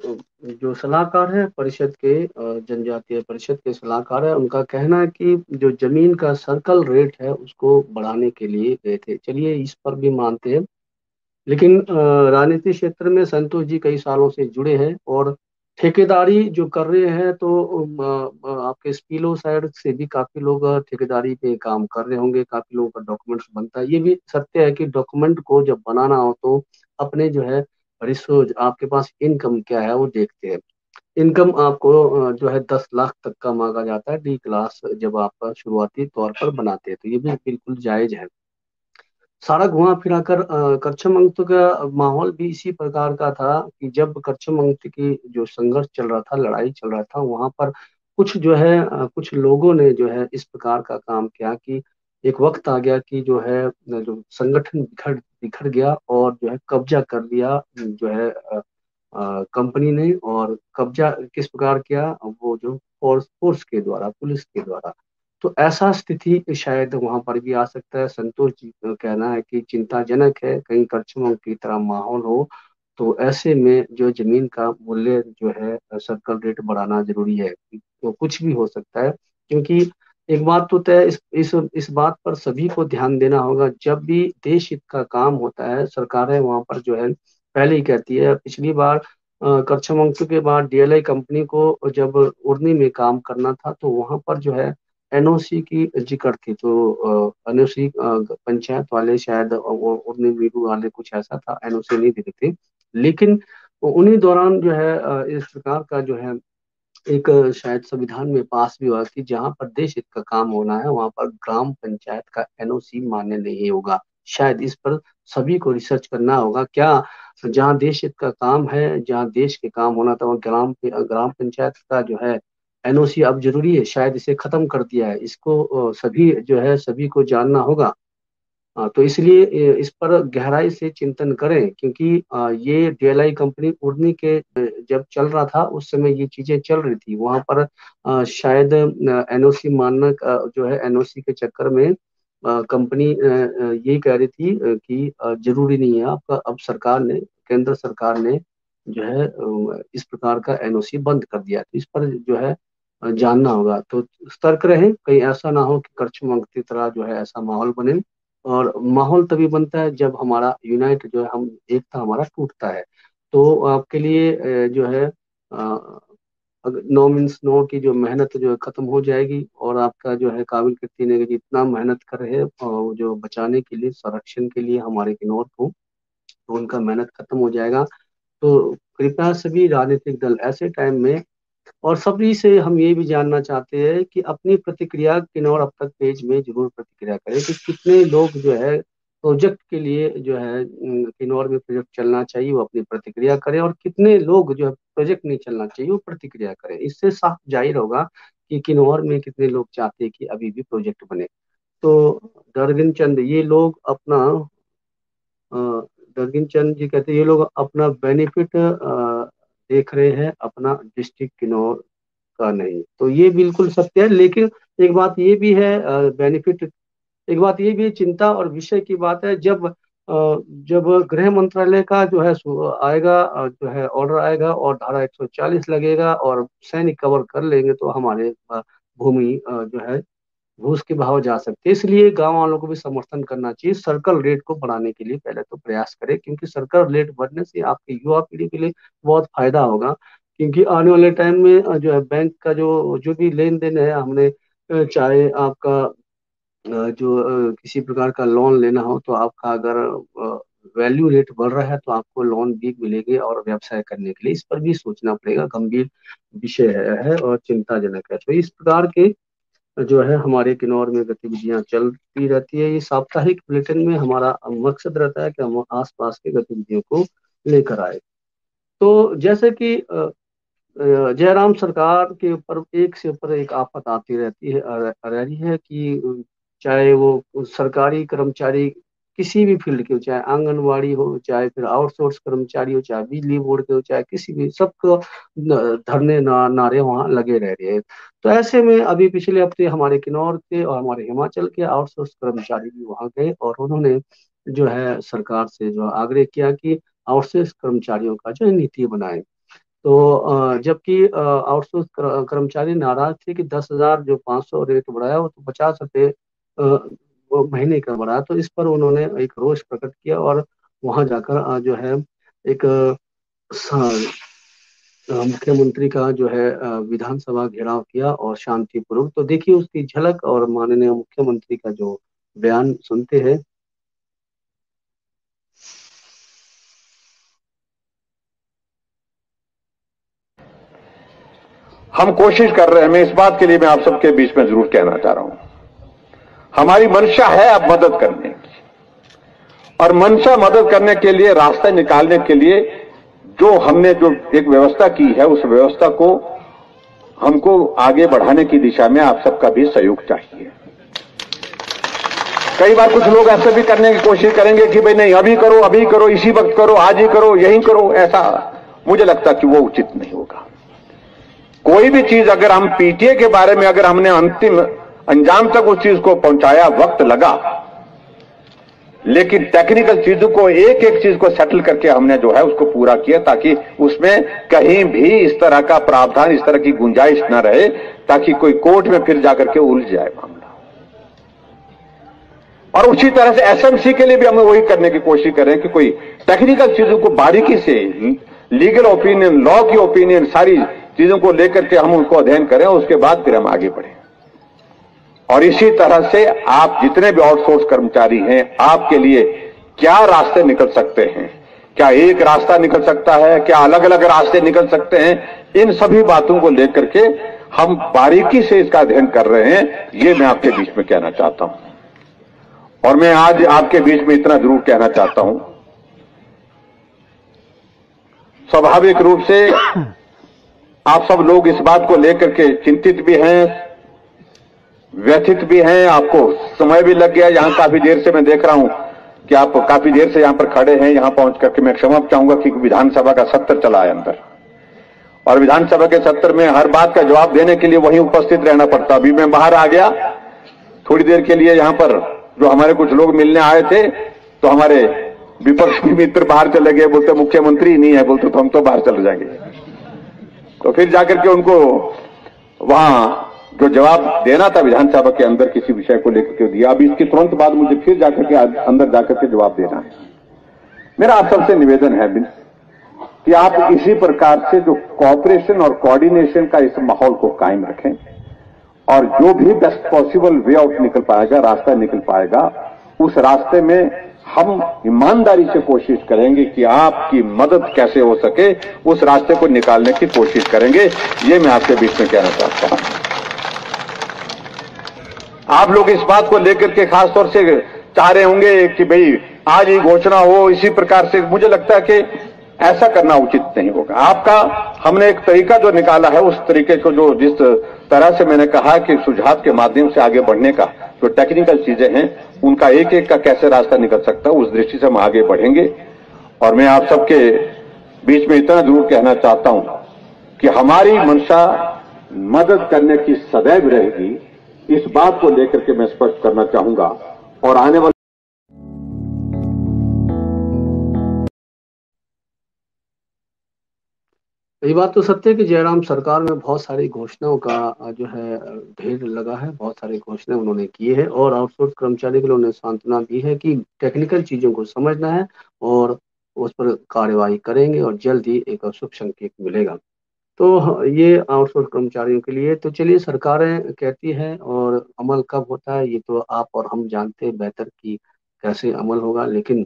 जो सलाहकार है परिषद के, जनजातीय परिषद के सलाहकार है, उनका कहना है कि जो जमीन का सर्कल रेट है उसको बढ़ाने के लिए गए थे। चलिए इस पर भी मानते हैं, लेकिन राजनीति क्षेत्र में संतोष जी कई सालों से जुड़े हैं और ठेकेदारी जो कर रहे हैं, तो आपके स्पीलो साइड से भी काफी लोग ठेकेदारी पे काम कर रहे होंगे, काफी लोगों का डॉक्यूमेंट्स बनता है। ये भी सत्य है कि डॉक्यूमेंट को जब बनाना हो तो अपने जो है रिसोर्स, आपके पास इनकम क्या है वो देखते हैं। इनकम आपको जो है 10 लाख तक का मांगा जाता है डी क्लास, जब आप शुरुआती तौर पर बनाते हैं, तो ये भी बिल्कुल जायज है। सारा घुमा फिरा कर करछमंगत का माहौल भी इसी प्रकार का था कि जब करछमंगत की जो संघर्ष चल रहा था, लड़ाई चल रहा था, वहां पर कुछ जो है कुछ लोगों ने जो है इस प्रकार का काम किया कि एक वक्त आ गया कि जो है जो संगठन बिखर बिखर गया और जो है कब्जा कर लिया जो है कंपनी ने। और कब्जा किस प्रकार किया, वो जो फोर्स के द्वारा, पुलिस के द्वारा। तो ऐसा स्थिति शायद वहां पर भी आ सकता है। संतोष जी का कहना है कि चिंताजनक है, कहीं करछमों की तरह माहौल हो, तो ऐसे में जो जमीन का मूल्य जो है सर्कल रेट बढ़ाना जरूरी है। तो कुछ भी हो सकता है, क्योंकि एक बात तो तय, इस बात पर सभी को ध्यान देना होगा। जब भी देश हित का काम होता है, सरकारें वहां पर जो है पहले ही कहती है। पिछली बार करछमंगसू के बाद डीएलआई कंपनी को जब उड़नी में काम करना था, तो वहां पर जो है एनओसी की जिक्र थी। तो एनओसी पंचायत वाले शायद वो उड़नी मीरू वाले कुछ ऐसा था, एनओसी नहीं दे रहे थे। लेकिन उन्हीं दौरान जो है इस प्रकार का जो है एक शायद संविधान में पास भी हुआ कि जहां पर देश हित का काम होना है वहां पर ग्राम पंचायत का एनओसी मान्य नहीं होगा। शायद इस पर सभी को रिसर्च करना होगा। क्या जहां देश हित का काम है, जहां देश के काम होना था, वहाँ ग्राम पंचायत का जो है एनओसी अब जरूरी है? शायद इसे खत्म कर दिया है। इसको सभी जो है सभी को जानना होगा। तो इसलिए इस पर गहराई से चिंतन करें, क्योंकि ये डीएलआई कंपनी उड़नी के जब चल रहा था उस समय ये चीजें चल रही थी। वहां पर शायद एनओसी मानना जो है एनओसी के चक्कर में कंपनी यही कह रही थी कि जरूरी नहीं है आपका। अब सरकार ने, केंद्र सरकार ने जो है इस प्रकार का एनओसी बंद कर दिया। तो इस पर जो है जानना होगा। तो सतर्क रहें, कहीं ऐसा ना हो कि करछुम की तरह जो है ऐसा माहौल बने। और माहौल तभी बनता है जब हमारा यूनाइट जो है, हम एकता हमारा टूटता है। तो आपके लिए जो है अगर 9 मीन्स 9 की जो मेहनत जो है खत्म हो जाएगी, और आपका जो है काबिल कितनी ने जितना मेहनत कर रहे हैं और जो बचाने के लिए, संरक्षण के लिए हमारे किन्नौर को, तो उनका मेहनत खत्म हो जाएगा। तो कृपया सभी राजनीतिक दल ऐसे टाइम में, और सभी से हम ये भी जानना चाहते हैं कि अपनी प्रतिक्रिया किन्नौर अब तक पेज में जरूर प्रतिक्रिया करें कि कितने लोग जो है प्रोजेक्ट के लिए जो है किन्नौर में प्रोजेक्ट चलना चाहिए वो अपनी प्रतिक्रिया करें, और कितने लोग जो है प्रोजेक्ट नहीं चलना चाहिए वो प्रतिक्रिया करें। इससे साफ जाहिर होगा कि किन्नौर में कितने लोग चाहते हैं कि अभी भी प्रोजेक्ट बने। तो दरगिन चंद ये लोग अपना दरगिन चंद जी कहते हैं ये लोग अपना बेनिफिट देख रहे हैं, अपना डिस्ट्रिक्ट किन्नौर का नहीं। तो ये बिल्कुल सत्य है, लेकिन एक बात ये भी है बेनिफिट, एक बात ये भी चिंता और विषय की बात है, जब गृह मंत्रालय का जो है आएगा जो है ऑर्डर आएगा और धारा 140 लगेगा और सैनिक कवर कर लेंगे, तो हमारे भूमि जो है घूस के भाव जा सकते हैं। इसलिए गांव वालों को भी समर्थन करना चाहिए, सर्कल रेट को बढ़ाने के लिए पहले तो प्रयास करें, क्योंकि सर्कल रेट बढ़ने से आपकी युवा पीढ़ी के लिए बहुत फायदा होगा। क्योंकि आने वाले टाइम में जो है बैंक का जो जो भी लेन देन है, हमने चाहे आपका जो किसी प्रकार का लोन लेना हो, तो आपका अगर वैल्यू रेट बढ़ रहा है तो आपको लोन भी मिलेंगे और व्यवसाय करने के लिए इस पर भी सोचना पड़ेगा। गंभीर विषय है और चिंताजनक है। तो इस प्रकार के जो है हमारे किन्नौर में गतिविधियां चलती रहती है। ये साप्ताहिक बुलेटिन में हमारा मकसद रहता है कि हम आसपास की गतिविधियों को लेकर आए। तो जैसे कि जयराम सरकार के ऊपर एक से ऊपर एक आफत आती रहती है, रही है कि चाहे वो सरकारी कर्मचारी किसी भी फील्ड के हो, चाहे आंगनवाड़ी हो, चाहे फिर आउटसोर्स कर्मचारी हो, चाहे बिजली बोर्ड के हो, चाहे किसी भी, सबको धरने नारे वहाँ लगे रह रहे हैं। तो ऐसे में अभी पिछले हफ्ते हमारे किन्नौर के और हमारे हिमाचल के आउटसोर्स कर्मचारी भी वहाँ गए और उन्होंने जो है सरकार से जो आग्रह किया कि आउटसोर्स कर्मचारियों का जो नीति बनाए। तो जबकि आउटसोर्स कर्मचारी नाराज थे कि 10,000 जो 500 रेट बढ़ाया वो तो 50 रुपये महीने का बढ़ाया। तो इस पर उन्होंने एक रोष प्रकट किया और वहां जाकर जो है एक मुख्यमंत्री का जो है विधानसभा घेराव किया और शांतिपूर्वक। तो देखिए उसकी झलक और माननीय मुख्यमंत्री का जो बयान सुनते हैं। हम कोशिश कर रहे हैं, मैं इस बात के लिए मैं आप सबके बीच में जरूर कहना चाह रहा हूं, हमारी मंशा है अब मदद करने की, और मंशा मदद करने के लिए, रास्ता निकालने के लिए जो हमने जो एक व्यवस्था की है, उस व्यवस्था को हमको आगे बढ़ाने की दिशा में आप सबका भी सहयोग चाहिए। कई बार कुछ लोग ऐसे भी करने की कोशिश करेंगे कि भाई नहीं अभी करो, इसी वक्त करो, आज ही करो, यही करो, ऐसा मुझे लगता कि वो उचित नहीं होगा। कोई भी चीज अगर हम पीटीए के बारे में अगर हमने अंतिम अंजाम तक उस चीज को पहुंचाया, वक्त लगा, लेकिन टेक्निकल चीजों को एक एक चीज को सेटल करके हमने जो है उसको पूरा किया, ताकि उसमें कहीं भी इस तरह का प्रावधान, इस तरह की गुंजाइश न रहे, ताकि कोई कोर्ट में फिर जाकर के उलझ जाए मामला। और उसी तरह से एसएमसी के लिए भी हम वही करने की कोशिश करें कि कोई टेक्निकल चीजों को बारीकी से, लीगल ओपिनियन, लॉ की ओपिनियन, सारी चीजों को लेकर के हम उनको अध्ययन करें, उसके बाद फिर हम आगे बढ़ें। और इसी तरह से आप जितने भी आउटसोर्स कर्मचारी हैं, आपके लिए क्या रास्ते निकल सकते हैं, क्या एक रास्ता निकल सकता है, क्या अलग अलग रास्ते निकल सकते हैं, इन सभी बातों को लेकर के हम बारीकी से इसका अध्ययन कर रहे हैं, ये मैं आपके बीच में कहना चाहता हूं। और मैं आज आपके बीच में इतना जरूर कहना चाहता हूं, स्वाभाविक रूप से आप सब लोग इस बात को लेकर के चिंतित भी हैं, व्यथित भी हैं, आपको समय भी लग गया। यहां काफी देर से मैं देख रहा हूं कि आप काफी देर से यहां पर खड़े हैं। यहां पहुंच करके मैं क्षमा चाहूंगा कि विधानसभा का सत्र चला है अंदर, और विधानसभा के सत्र में हर बात का जवाब देने के लिए वहीं उपस्थित रहना पड़ता। अभी मैं बाहर आ गया थोड़ी देर के लिए, यहां पर जो हमारे कुछ लोग मिलने आए थे, तो हमारे विपक्ष के मित्र बाहर चले गए, बोलते मुख्यमंत्री ही नहीं है, बोलते तो हम तो बाहर चले जाएंगे। तो फिर जाकर के उनको वहां जो जवाब देना था विधानसभा के अंदर किसी विषय को लेकर के दिया, अब इसके तुरंत बाद मुझे फिर जाकर के अंदर जाकर के जवाब देना है। मेरा आप सबसे निवेदन है कि आप इसी प्रकार से जो कोऑपरेशन और कोऑर्डिनेशन का इस माहौल को कायम रखें और जो भी बेस्ट पॉसिबल वे आउट निकल पाएगा, रास्ता निकल पाएगा, उस रास्ते में हम ईमानदारी से कोशिश करेंगे कि आपकी मदद कैसे हो सके, उस रास्ते को निकालने की कोशिश करेंगे। ये मैं आपके बीच में कहना चाहता हूं। आप लोग इस बात को लेकर के खासतौर से चाह रहे होंगे कि भाई आज ही घोषणा हो, इसी प्रकार से मुझे लगता है कि ऐसा करना उचित नहीं होगा। आपका हमने एक तरीका जो निकाला है, उस तरीके को जो जिस तरह से मैंने कहा कि सुझाव के माध्यम से आगे बढ़ने का जो टेक्निकल चीजें हैं, उनका एक एक का कैसे रास्ता निकल सकता है, उस दृष्टि से हम आगे बढ़ेंगे। और मैं आप सबके बीच में इतना जरूर कहना चाहता हूं कि हमारी मंशा मदद करने की सदैव रहेगी, इस बात को लेकर के मैं स्पष्ट करना चाहूंगा। और आने वाले ये बात तो सत्य है कि जयराम सरकार में बहुत सारी घोषणाओं का जो है ढेर लगा है, बहुत सारी घोषणाएं उन्होंने की है और आउटसोर्स कर्मचारी के लिए उन्होंने सांत्वना दी है कि टेक्निकल चीजों को समझना है और उस पर कार्यवाही करेंगे और जल्द ही एक शुभ संकेत मिलेगा। तो ये आउटसोर्स कर्मचारियों के लिए तो चलिए, सरकारें कहती है और अमल कब होता है ये तो आप और हम जानते हैं बेहतर कि कैसे अमल होगा। लेकिन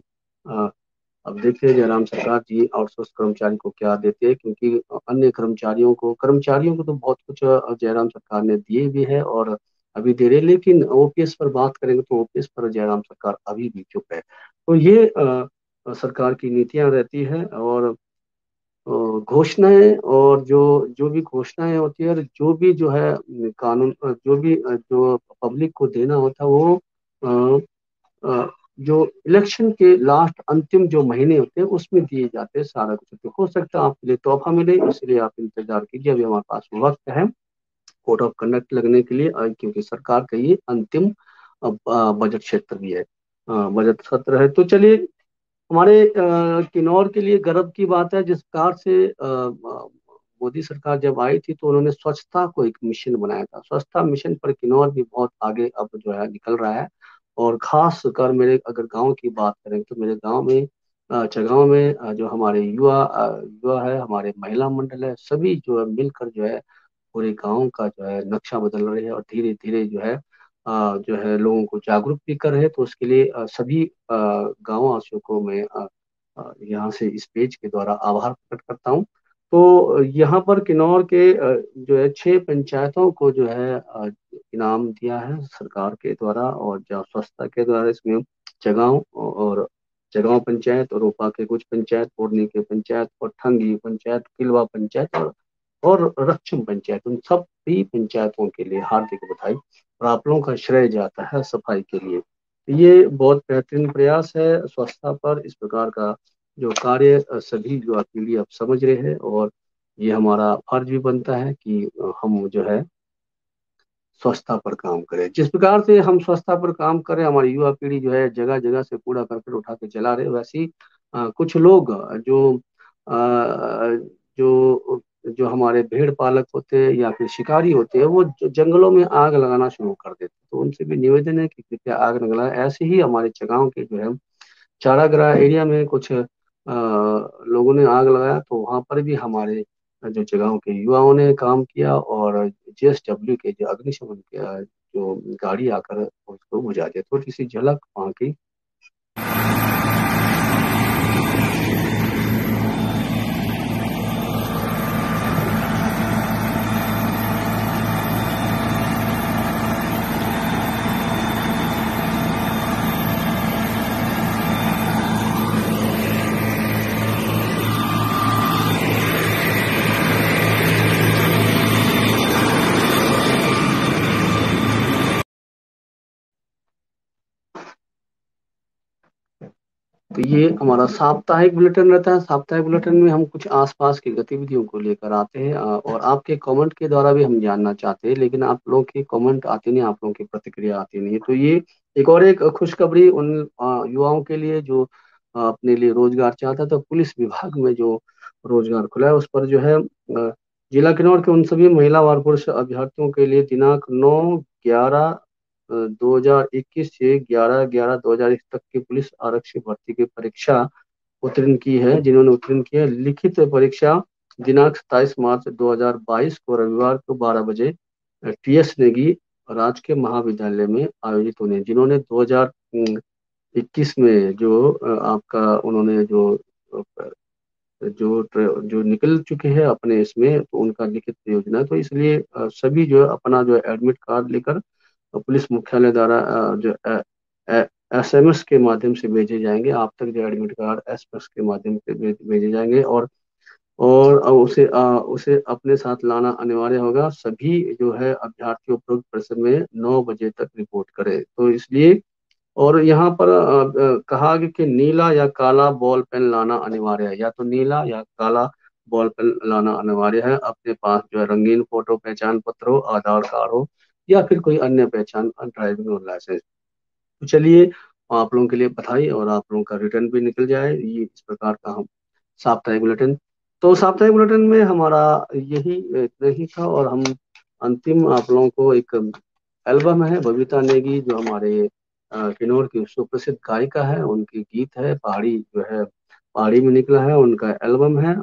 अब देखिए जयराम सरकार जी आउटसोर्स कर्मचारी को क्या देते हैं, क्योंकि अन्य कर्मचारियों को तो बहुत कुछ जयराम सरकार ने दिए भी है और अभी दे रहे, लेकिन ओपीएस पर बात करेंगे तो ओपीएस पर जयराम सरकार अभी भी चुप है। तो ये सरकार की नीतियां रहती है और घोषणाएं और जो जो भी घोषणाएं होती है और जो भी जो है कानून जो भी जो पब्लिक को देना होता है वो जो इलेक्शन के लास्ट अंतिम जो महीने होते हैं उसमें दिए जाते हैं सारा कुछ। तो हो सकता है आपके लिए तोहफा मिले, इसलिए आप इंतजार कीजिए। अभी हमारे पास वक्त है कोड ऑफ कंडक्ट लगने के लिए, क्योंकि सरकार का ये अंतिम बजट क्षेत्र भी है, बजट सत्र है। तो चलिए, हमारे किन्नौर के लिए गर्व की बात है, जिस प्रकार से मोदी सरकार जब आई थी तो उन्होंने स्वच्छता को एक मिशन बनाया था। स्वच्छता मिशन पर किन्नौर भी बहुत आगे अब जो है निकल रहा है। और खास कर मेरे अगर गांव की बात करें तो मेरे गांव में चगांव में जो हमारे युवा है, हमारे महिला मंडल है, सभी जो है मिलकर जो है पूरे गांव का जो है नक्शा बदल रहे हैं और धीरे धीरे जो है लोगों को जागरूक भी कर रहे हैं। तो उसके लिए सभी गाँव वासियों को मैं यहाँ से इस पेज के द्वारा आभार प्रकट करता हूँ। तो यहाँ पर किन्नौर के जो है 6 पंचायतों को जो है इनाम दिया है सरकार के द्वारा और स्वच्छता के द्वारा। इसमें चगांव और चगांव पंचायत और रोपा के कुछ पंचायत, पोरनी के पंचायत और ठंगी पंचायत, किलवा पंचायत और रक्षम पंचायत, उन सब भी पंचायतों के लिए हार्दिक बधाई। और आप लोगों का श्रेय जाता है सफाई के लिए। ये बहुत बेहतरीन प्रयास है स्वच्छता पर। इस प्रकार का जो कार्य सभी युवा पीढ़ी अब समझ रहे हैं और ये हमारा फर्ज भी बनता है कि हम जो है स्वच्छता पर काम करें। जिस प्रकार से हम स्वच्छता पर काम करें, हमारी युवा पीढ़ी जो है जगह जगह से कूड़ा करकट उठा के जला रहे, वैसे ही कुछ लोग जो जो हमारे भेड़ पालक होते हैं या फिर शिकारी होते हैं वो जंगलों में आग लगाना शुरू कर देते हैं। तो उनसे भी निवेदन है कि कृपया आग न लगाएं। ऐसे ही हमारे चगांव के जो है चारागरा एरिया में कुछ लोगों ने आग लगाया, तो वहां पर भी हमारे जो जगहों के युवाओं ने काम किया और जेएसडब्ल्यू के जो अग्निशमन के जो गाड़ी आकर उसको बुझा दिया। थोड़ी सी झलक वहाँ की। तो ये हमारा साप्ताहिक बुलेटिन रहता है। साप्ताहिक बुलेटिन में हम कुछ आसपास की गतिविधियों को लेकर आते हैं और आपके कमेंट के द्वारा भी हम जानना चाहते हैं, लेकिन आप लोगों के कमेंट आते नहीं, आप लोगों की प्रतिक्रिया आती नहीं है। तो ये एक खुशखबरी उन युवाओं के लिए जो अपने लिए रोजगार चाहता है तो पुलिस विभाग में जो रोजगार खुला है उस पर जो है जिला किन्नौर के उन सभी महिला और पुरुष अभ्यर्थियों के लिए दिनांक 9/11/2021 से 11/11/2021 तक की पुलिस आरक्षी भर्ती की परीक्षा उत्तीर्ण की है। जिन्होंने उत्तीर्ण की है, लिखित परीक्षा दिनांक 27 मार्च 2022 को रविवार को 12 बजे TS नेगी राजकीय महाविद्यालय में आयोजित होने। जिन्होंने 2021 में जो आपका उन्होंने जो निकल चुके हैं अपने इसमें, तो उनका लिखित योजना है। तो इसलिए सभी जो है अपना जो है एडमिट कार्ड लेकर पुलिस मुख्यालय द्वारा जो SMS के माध्यम से भेजे जाएंगे। आप तक जो एडमिट कार्ड SMS के माध्यम से भेजे जाएंगे और उसे अपने साथ लाना अनिवार्य होगा। सभी जो है अभ्यर्थी उपरोक्त परिसर में 9 बजे तक रिपोर्ट करें। तो इसलिए और यहाँ पर कहा गया कि नीला या काला बॉल पेन लाना अनिवार्य है, या तो नीला या काला बॉल पेन लाना अनिवार्य है। अपने पास जो है रंगीन फोटो पहचान पत्र हो, आधार कार्ड हो या फिर कोई अन्य पहचान ड्राइविंग और लाइसेंस। तो चलिए आप लोगों के लिए बधाई और आप लोगों का रिटर्न भी निकल जाए। ये इस प्रकार का हम साप्ताहिक बुलेटिन, तो साप्ताहिक बुलेटिन में हमारा यही इतना ही था। और हम अंतिम आप लोगों को एक एल्बम है बबीता नेगी जो हमारे किन्नौर की सुप्रसिद्ध गायिका है, उनकी गीत है पहाड़ी जो है पहाड़ी में निकला है, उनका एल्बम है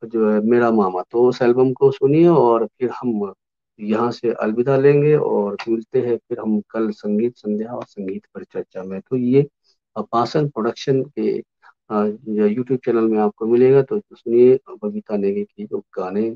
जो है मेरा मामा। तो उस एल्बम को सुनिए और फिर हम यहाँ से अलविदा लेंगे और मिलते हैं फिर हम कल संगीत संध्या और संगीत पर चर्चा में। तो ये पासन प्रोडक्शन के YouTube चैनल में आपको मिलेगा। तो सुनिए बबीता नेगी की जो गाने।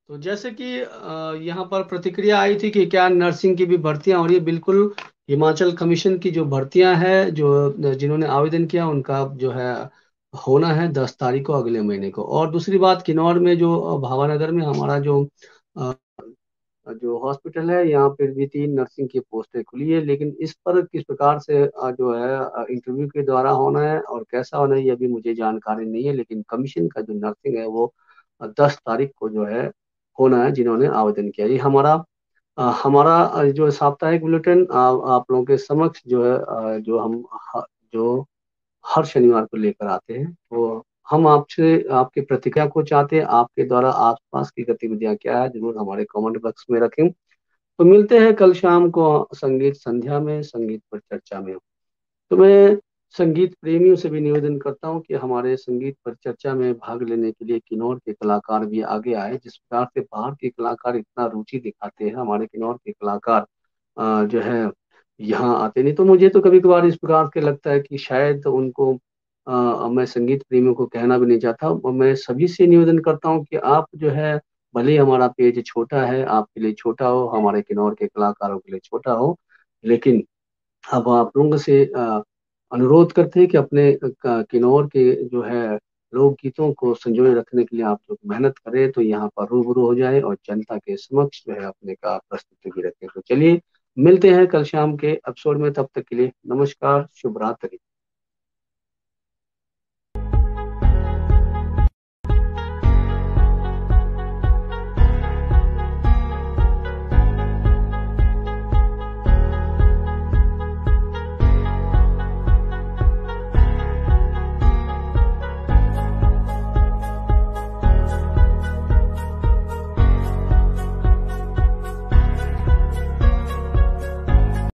तो जैसे कि यहाँ पर प्रतिक्रिया आई थी कि क्या नर्सिंग की भी भर्तियां हो रही है। बिल्कुल हिमाचल कमीशन की जो भर्तियां हैं, जो जिन्होंने आवेदन किया उनका जो है होना है 10 तारीख को, अगले महीने को। और दूसरी बात, किन्नौर में जो भावानगर में हमारा जो हॉस्पिटल है, यहाँ पर भी 3 नर्सिंग की पोस्टें खुली है, लेकिन इस पर किस प्रकार से जो है इंटरव्यू के द्वारा होना है और कैसा होना है, ये अभी मुझे जानकारी नहीं है। लेकिन कमीशन का जो नर्सिंग है वो 10 तारीख को जो है होना है, जिन्होंने आवेदन किया। ये हमारा जो साप्ताहिक बुलेटिन आप लोगों के समक्ष जो है जो हर शनिवार को लेकर आते हैं। तो हम आपसे आपकी प्रतिक्रिया को चाहते हैं, आपके द्वारा आसपास की गतिविधियां क्या है, जरूर हमारे कमेंट बॉक्स में रखें। तो मिलते हैं कल शाम को संगीत संध्या में, संगीत पर चर्चा में। तो मैं संगीत प्रेमियों से भी निवेदन करता हूं कि हमारे संगीत पर चर्चा में भाग लेने के लिए किन्नौर के कलाकार भी आगे आए। जिस प्रकार से बाहर के कलाकार इतना रुचि दिखाते हैं, हमारे किन्नौर के कलाकार जो है यहाँ आते नहीं। तो मुझे तो कभी कभार इस प्रकार के लगता है कि शायद उनको मैं संगीत प्रेमियों को कहना भी नहीं चाहता। और मैं सभी से निवेदन करता हूँ कि आप जो है, भले ही हमारा पेज छोटा है, आपके लिए छोटा हो, हमारे किन्नौर के कलाकारों के लिए छोटा हो, लेकिन अब आप लोगों से अनुरोध करते हैं कि अपने किन्नौर के जो है लोकगीतों को संजोए रखने के लिए आप लोग मेहनत करें, तो यहाँ पर रूबरू हो जाए और जनता के समक्ष जो है अपने का प्रस्तुति भी रखें। तो चलिए मिलते हैं कल शाम के एपिसोड में, तब तक के लिए नमस्कार, शुभ रात्रि।